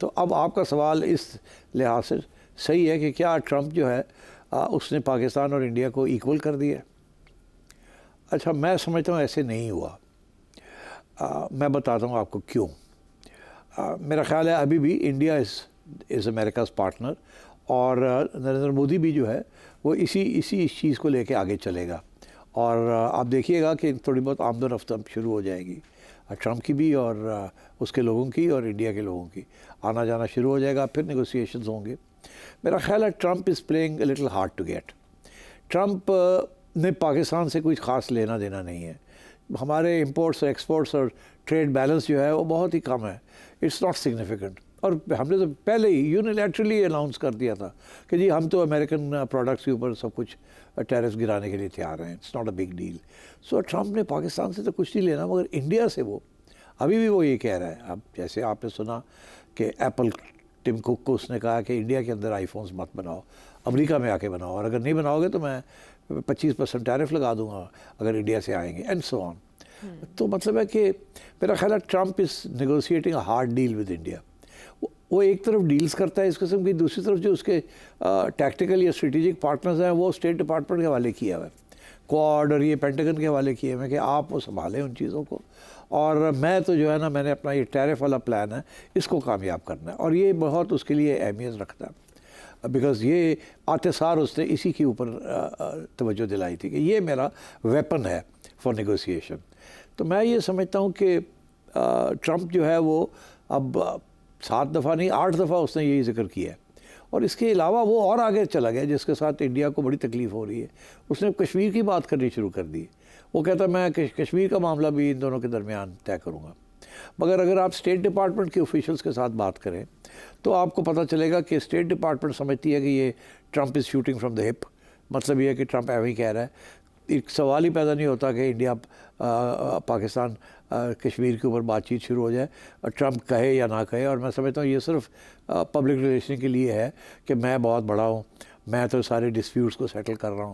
तो अब आपका सवाल इस लिहाज से सही है कि क्या ट्रंप जो है उसने पाकिस्तान और इंडिया को इक्वल कर दिया? अच्छा, मैं समझता हूँ ऐसे नहीं हुआ। मैं बताता हूँ आपको क्यों। मेरा ख्याल है अभी भी इंडिया इज़ अमेरिकाज़ पार्टनर, और नरेंद्र मोदी भी जो है वो इसी चीज़ को लेके आगे चलेगा। और आप देखिएगा कि थोड़ी बहुत आमदन रफ्त शुरू हो जाएगी ट्रंप की भी, और उसके लोगों की, और इंडिया के लोगों की आना जाना शुरू हो जाएगा। फिर नेगोशिएशंस होंगे। मेरा ख्याल है Trump is playing a little hard to get. Trump ने पाकिस्तान से कुछ ख़ास लेना देना नहीं है। हमारे इंपोर्ट्स और एक्सपोर्ट्स और ट्रेड बैलेंस जो है वो बहुत ही कम है। It's not significant. और हमने तो पहले ही यूनिलैटरली अनाउंस कर दिया था कि जी हम तो अमेरिकन प्रोडक्ट्स के ऊपर सब कुछ टैरिफ्स गिराने के लिए तैयार हैं। It's not a big deal. So Trump ने पाकिस्तान से तो कुछ नहीं लेना, मगर इंडिया से वो अभी भी वो ये कह रहा है। अब जैसे आपने सुना कि एप्पल टिम कुक को उसने कहा कि इंडिया के अंदर आईफोन्स मत बनाओ, अमेरिका में आके बनाओ, और अगर नहीं बनाओगे तो मैं 25% टैरिफ लगा दूंगा अगर इंडिया से आएंगे, एंड सो ऑन। तो मतलब है कि मेरा ख्याल है Trump is negotiating a hard deal with India. वो एक तरफ डील्स करता है इस किस्म की, दूसरी तरफ जो उसके टैक्टिकल या स्ट्रेटेजिक पार्टनर्स हैं वो स्टेट डिपार्टमेंट के हवाले किया हुआ है, क्वाड और ये पेंटागन के हवाले किए हुए हैं कि आप वो संभालें उन चीज़ों को। और मैं तो जो है ना, मैंने अपना ये टैरिफ वाला प्लान है इसको कामयाब करना है, और ये बहुत उसके लिए अहमियत रखता है, बिकॉज़ ये आते सार उसने इसी के ऊपर तवज्जो दिलाई थी कि ये मेरा वेपन है फॉर नेगोशिएशन। तो मैं ये समझता हूँ कि ट्रंप जो है वो अब 7 दफ़ा नहीं 8 दफ़ा उसने यही जिक्र किया है। और इसके अलावा वो और आगे चला गया, जिसके साथ इंडिया को बड़ी तकलीफ़ हो रही है। उसने कश्मीर की बात करनी शुरू कर दी। वो कहता मैं कश्मीर का मामला भी इन दोनों के दरमियान तय करूँगा। मगर अगर आप स्टेट डिपार्टमेंट के ऑफिशियल्स के साथ बात करें तो आपको पता चलेगा कि स्टेट डिपार्टमेंट समझती है कि ये Trump is shooting from the hip. मतलब ये है कि ट्रंप ऐਵੇਂ ही कह रहा है। एक सवाल ही पैदा नहीं होता कि इंडिया पाकिस्तान कश्मीर के ऊपर बातचीत शुरू हो जाए, ट्रंप कहे या ना कहे। और मैं समझता हूँ ये सिर्फ पब्लिक रिलेशन के लिए है कि मैं बहुत बड़ा हूँ, मैं तो सारे डिस्प्यूट्स को सेटल कर रहा हूँ।